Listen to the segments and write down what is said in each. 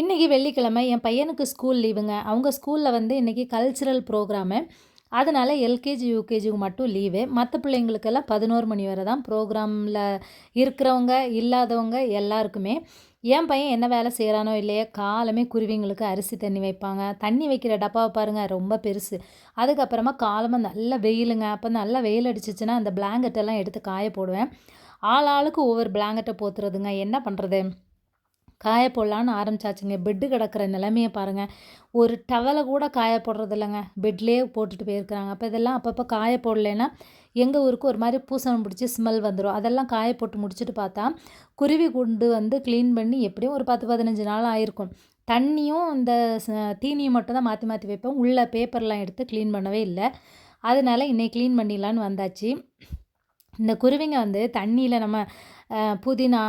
இன்றைக்கி வெள்ளிக்கிழமை என் பையனுக்கு ஸ்கூல் லீவுங்க. அவங்க ஸ்கூலில் வந்து இன்றைக்கி கல்ச்சுரல் ப்ரோக்ராமு. அதனால் எல்கேஜி, யூகேஜிக்கு மட்டும் லீவு. மற்ற பிள்ளைங்களுக்கெல்லாம் 11 மணி வரை தான் ப்ரோக்ராமில் இருக்கிறவங்க, இல்லாதவங்க எல்லாருக்குமே. என் பையன் என்ன வேலை செய்கிறானோ இல்லையோ, காலமே குருவிங்களுக்கு அரிசி தண்ணி வைப்பாங்க. தண்ணி வைக்கிற டப்பாவை பாருங்கள், ரொம்ப பெருசு. அதுக்கப்புறமா காலமாக நல்ல வெயிலுங்க. அப்போ நல்லா வெயில் அடிச்சிச்சுன்னா அந்த பிளாங்கெட்டெல்லாம் எடுத்து காய போடுவேன். ஆளாளுக்கு ஒவ்வொரு பிளாங்கெட்டை போத்துறதுங்க. என்ன பண்ணுறது? காய போடலான்னு ஆரம்பிச்சாச்சுங்க. பெட்டு கிடக்கிற நிலைமைய பாருங்கள். ஒரு டவலை கூட காய போடுறது இல்லைங்க. பெட்லேயே போட்டுட்டு போயிருக்கிறாங்க. அப்போ இதெல்லாம் அப்பப்போ காய போடலைன்னா எங்கள் ஊருக்கு ஒரு மாதிரி பூசணம் பிடிச்சி ஸ்மெல் வந்துடும். அதெல்லாம் காய போட்டு முடிச்சுட்டு பார்த்தா குருவி கூண்டு வந்து க்ளீன் பண்ணி எப்படியும் ஒரு 10, 15 நாள் ஆயிருக்கும். தண்ணியும் இந்த தீனியும் மட்டும் தான் மாற்றி மாற்றி வைப்பேன். உள்ள பேப்பர்லாம் எடுத்து க்ளீன் பண்ணவே இல்லை. அதனால இன்னைக்கு க்ளீன் பண்ணிடலான்னு வந்தாச்சு. இந்த குருவிங்க வந்து தண்ணியில் நம்ம புதினா,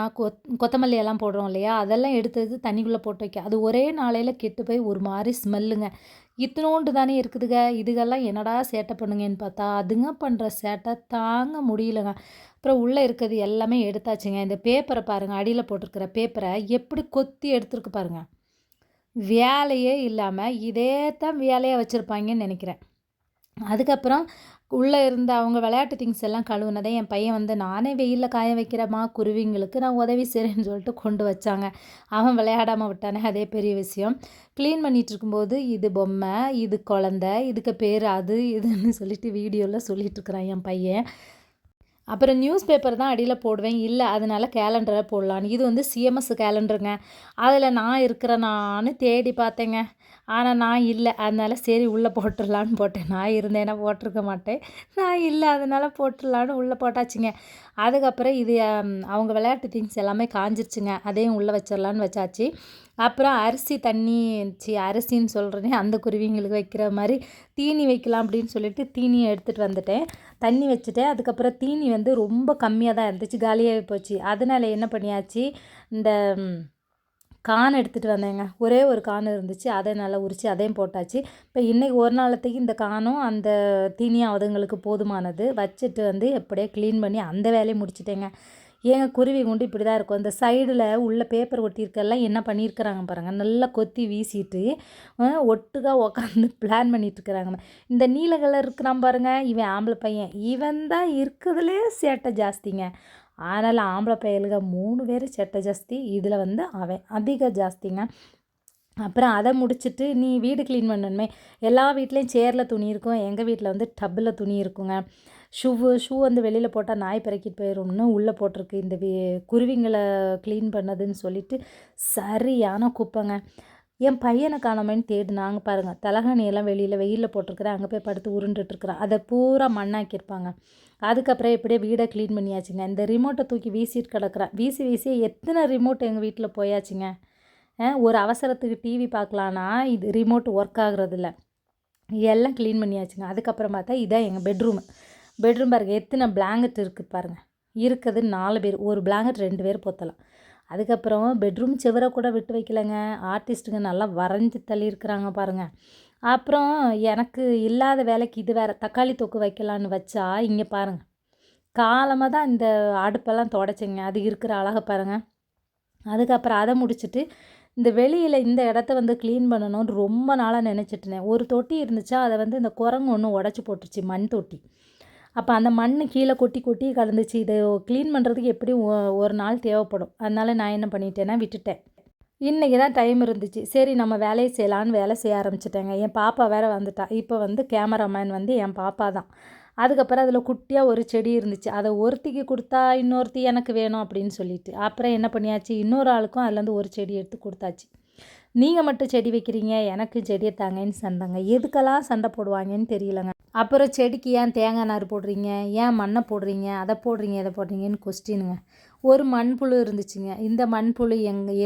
கொத்தமல்லி எல்லாம் போடுறோம் இல்லையா? அதெல்லாம் எடுத்து தண்ணிக்குள்ளே போட்டு வைக்க. அது ஒரே நாளையில் கெட்டு போய் ஒரு மாரி ஸ்மெல்லுங்க. இத்துணூண்டு தானே இருக்குதுங்க. இதுகெல்லாம் என்னடா சேட்டை பண்ணுங்கன்னு பார்த்தா, அதுங்க பண்ணுற சேட்டை தாங்க முடியலங்க. அப்புறம் உள்ளே இருக்கிறது எல்லாமே எடுத்தாச்சுங்க. இந்த பேப்பரை பாருங்கள், அடியில் போட்டிருக்கிற பேப்பரை எப்படி கொத்தி எடுத்துருக்கு பாருங்க. வேலையே இல்லாமல் இதே தான் வேலையாக வச்சுருப்பாங்கன்னு நினைக்கிறேன். அதுக்கப்புறம் உள்ளே இருந்த அவங்க விளையாட்டு திங்ஸ் எல்லாம் கழுவுனதை என் பையன் வந்து நானே வெயிலில் காய வைக்கிறேம்மா, குருவிங்களுக்கு நான் உதவி செய்கிறேன்னு சொல்லிட்டு கொண்டு வச்சாங்க. அவன் விளையாடாமல் விட்டானே, அதே பெரிய விஷயம். க்ளீன் பண்ணிகிட்டு இருக்கும்போது இது பொம்மை, இது குழந்த, இதுக்கு பேர் அது இதுன்னு சொல்லிட்டு வீடியோவில் சொல்லிகிட்ருக்குறான் என் பையன். அப்புறம் நியூஸ் பேப்பர் தான் அடியில் போடுவேன். இல்லை அதனால கேலண்டரை போடலான்னு. இது வந்து சிஎம்எஸ் கேலண்டருங்க. அதில் நான் இருக்கிறேனான்னு தேடி பார்த்தேங்க. ஆனால் நான் இல்லை. அதனால சரி உள்ளே போட்டுடலான்னு போட்டேன். நான் இருந்தேன்னா போட்டிருக்க மாட்டேன். நான் இல்லை அதனால போட்டுடலான்னு உள்ளே போட்டாச்சுங்க. அதுக்கப்புறம் இது அவங்க விளையாட்டு திங்ஸ் எல்லாமே காஞ்சிருச்சுங்க. அதையும் உள்ளே வச்சிடலான்னு வச்சாச்சு. அப்புறம் அரிசி தண்ணி அரிசின்னு சொல்கிறேனே அந்த குருவிங்களுக்கு வைக்கிற மாதிரி தீனி வைக்கலாம் அப்படின்னு சொல்லிட்டு தீனியை எடுத்துகிட்டு வந்துட்டேன். தண்ணி வச்சுட்டேன். அதுக்கப்புறம் தீனி வந்து ரொம்ப கம்மியாக தான் இருந்துச்சு, காலியாகி போச்சு. அதனால் என்ன பண்ணியாச்சு, இந்த கான் எடுத்துகிட்டு வந்தேங்க. ஒரே ஒரு கான் இருந்துச்சு, அதை நல்லா உரித்து அதையும் போட்டாச்சு. இப்போ இன்றைக்கி ஒரு நாளத்துக்கு இந்த கானும் அந்த தீனியும் அதுங்களுக்கு போதுமானது. வச்சுட்டு வந்து எப்படியே க்ளீன் பண்ணி அந்த வேலையை முடிச்சிட்டேங்க. ஏங்க குருவி கூண்டு இப்படி தான் இருக்கும். இந்த சைடில் உள்ள பேப்பர் ஒட்டியிருக்கெல்லாம் என்ன பண்ணியிருக்கிறாங்க பாருங்கள், நல்லா கொத்தி வீசிட்டு ஒட்டுக்கா உக்காந்து பிளான் பண்ணிகிட்ருக்குறாங்க. இந்த நீல கலர் இருக்கிறான் பாருங்கள், இவன் ஆம்பளை பையன். இவன் தான் இருக்கிறதுலே சேட்டை ஜாஸ்திங்க. அதனால் ஆம்பளை பையலுங்க 3 பேர் சேட்டை ஜாஸ்தி. இதில் வந்து அவன் அதிக ஜாஸ்திங்க. அப்புறம் அதை முடிச்சுட்டு நீ வீடு க்ளீன் பண்ணணுமே. எல்லா வீட்லேயும் சேரில் துணி இருக்கும், எங்கள் வீட்டில் வந்து டப்பில் துணி இருக்குங்க. ஷூ வந்து வெளியில் போட்டால் நாய் பிறக்கிட்டு போயிடும்னு உள்ளே போட்டிருக்கு. இந்த குருவிங்களை க்ளீன் பண்ணதுன்னு சொல்லிட்டு சரியான குப்பைங்க. என் பையனை காணோமேன்னு தேடினாங்க பாருங்கள். தலகாணியெல்லாம் வெளியில் வெயிலில் போட்டிருக்கிறேன், அங்கே போய் படுத்து உருண்டுட்டுருக்குறேன். அதை பூரா மண்ணாக்கியிருப்பாங்க. அதுக்கப்புறம் எப்படியே வீடை க்ளீன் பண்ணியாச்சுங்க. இந்த ரிமோட்டை தூக்கி வீசிட்டு கிடக்குறேன். வீசி எத்தனை ரிமோட் எங்கள் வீட்டில் போயாச்சுங்க. ஒரு அவசரத்துக்கு டிவி பார்க்கலான்னா இது ரிமோட் ஒர்க் ஆகுறதில்ல. எல்லாம் க்ளீன் பண்ணியாச்சுங்க. அதுக்கப்புறம் பார்த்தா இதான் எங்கள் பெட்ரூம் பாருங்கள். எத்தனை பிளாங்கெட் இருக்குது பாருங்கள். இருக்கிறது 4 பேர். ஒரு பிளாங்கெட் 2 பேர் போத்தலாம். அதுக்கப்புறம் பெட்ரூம் செவரை கூட விட்டு வைக்கலைங்க. ஆர்டிஸ்ட்டுங்க நல்லா வரைஞ்சி தள்ளியிருக்கிறாங்க பாருங்கள். அப்புறம் எனக்கு இல்லாத வேலைக்கு இது வேறு தக்காளி தொக்கு வைக்கலான்னு வச்சா இங்கே பாருங்கள், காலமாக தான் இந்த அடுப்பெல்லாம் தொடச்சிங்க. அது இருக்கிற அழகை பாருங்கள். அதுக்கப்புறம் அதை முடிச்சுட்டு இந்த வெளியில் இந்த இடத்த வந்து க்ளீன் பண்ணணும்னு ரொம்ப நாளாக நினச்சிட்டுனேன். ஒரு தொட்டி இருந்துச்சா, அதை வந்து இந்த குரங்கு ஒன்று உடச்சி போட்டுருச்சு, மண் தொட்டி. அப்போ அந்த மண் கீழே கொட்டி கொட்டி கலந்துச்சு. இதை க்ளீன் பண்ணுறதுக்கு எப்படியும் ஒரு நாள் தேவைப்படும். அதனால் நான் என்ன பண்ணிட்டேன்னா விட்டுட்டேன். இன்றைக்கி தான் டைம் இருந்துச்சு. சரி நம்ம வேலையை செய்யலான்னு வேலை செய்ய ஆரம்பிச்சிட்டேங்க. என் பாப்பா வேறு வந்துட்டா. இப்போ வந்து கேமராமேன் வந்து என் பாப்பா தான். அதுக்கப்புறம் அதில் குட்டியாக ஒரு செடி இருந்துச்சு. அதை ஒருத்திக்கு கொடுத்தா இன்னொருத்தி எனக்கு வேணும் அப்படின்னு சொல்லிட்டு. அப்புறம் என்ன பண்ணியாச்சு, இன்னொரு ஆளுக்கும் அதுலேருந்து ஒரு செடி எடுத்து கொடுத்தாச்சு. நீங்கள் மட்டும் செடி வைக்கிறீங்க, எனக்கு செடியை தாங்கன்னு சண்டைங்க. எதுக்கெல்லாம் சண்டை போடுவாங்கன்னு தெரியலங்க. அப்புறம் செடிக்கு ஏன் தேங்காய் நார் போடுறீங்க, ஏன் மண்ணை போடுறீங்க, அதை போடுறீங்க இதை போடுறீங்கன்னு கொஸ்டினுங்க. ஒரு மண்புழு இருந்துச்சுங்க. இந்த மண்புழு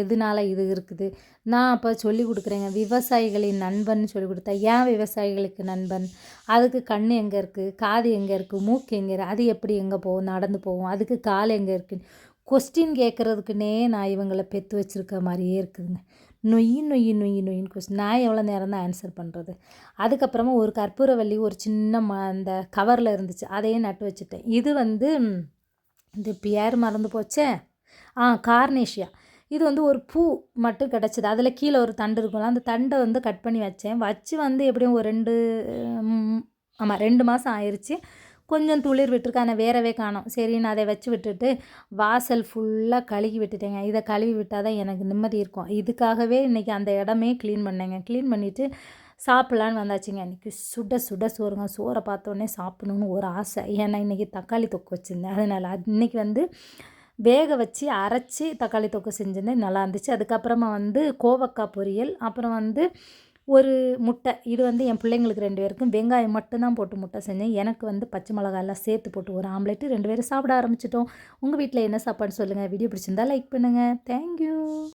எதனால இது இருக்குது, நான் அப்போ சொல்லி கொடுக்குறேங்க. விவசாயிகளின் நண்பன் சொல்லி கொடுத்தா, ஏன் விவசாயிகளுக்கு நண்பன், அதுக்கு கண் எங்கே இருக்குது, காது எங்கே இருக்குது, மூக்கு எங்கே இருக்குது, அது எப்படி எங்கே போகும், நடந்து போகும், அதுக்கு கால் எங்கே இருக்குன்னு கொஸ்டின் கேட்குறதுக்குன்னே நான் இவங்களை பெற்று வச்சுருக்க மாதிரியே இருக்குதுங்க. நொய்யின்னு கொஸ்டின். நான் எவ்வளோ நேரம் தான் ஆன்சர் பண்ணுறது. அதுக்கப்புறமா ஒரு கற்பூரவள்ளி ஒரு சின்ன அந்த கவரில் இருந்துச்சு, அதையே நட்டு வச்சுட்டேன். இது வந்து இந்த பேர் மறந்து போச்சே, கார்னேஷியா. இது வந்து ஒரு பூ மட்டும் கிடச்சிது. அதில் கீழே ஒரு தண்டு இருக்கும்ல, அந்த தண்டை வந்து கட் பண்ணி வச்சேன். வச்சு வந்து எப்படியும் ஒரு 2 ஆமா 2 மாதம் ஆயிருச்சு. கொஞ்சம் துளிர் விட்டுருக்கு. ஆனா வேறவே காணோம். சரின்னு அதை வச்சு விட்டுட்டு, வாசல் ஃபுல்லா கழுகி விட்டுட்டேங்க. இத கழுவி விட்டா தான் எனக்கு நிம்மதி இருக்கும். இதுக்காகவே இன்னைக்கு அந்த இடமே க்ளீன் பண்ணேங்க. க்ளீன் பண்ணிட்டு சாப்பிட்லான்னு வந்தாச்சுங்க. இன்னைக்கு சுட சுட சோறுங்க. சோற பார்த்தோனே சாப்பிடணும்னு ஒரு ஆசை. ஏன்னா இன்னைக்கு தக்காளி தொக்கு வச்சிருந்தேன். அதனால இன்னைக்கு வந்து வேக வச்சு அரைச்சி தக்காளி தொக்கு செஞ்சிருந்தேன். நல்லா இருந்துச்சு. அதுக்கப்புறமா வந்து கோவக்காய் பொரியல், அப்புறம் வந்து ஒரு முட்டை. இது வந்து என் பிள்ளைங்களுக்கு 2 பேருக்கும் வெங்காயம் மட்டும் தான் போட்டு முட்டை செஞ்சேன். எனக்கு வந்து பச்சை மிளகாய் எல்லாம் சேர்த்து போட்டு ஒரு ஆம்லெட் 2 பேரும் சாப்பிட ஆரம்பிச்சுட்டோம். உங்க வீட்ல என்ன சாப்பாடு சொல்லுங்க. வீடியோ பிடிச்சிருந்தா லைக் பண்ணுங்க. Thank you.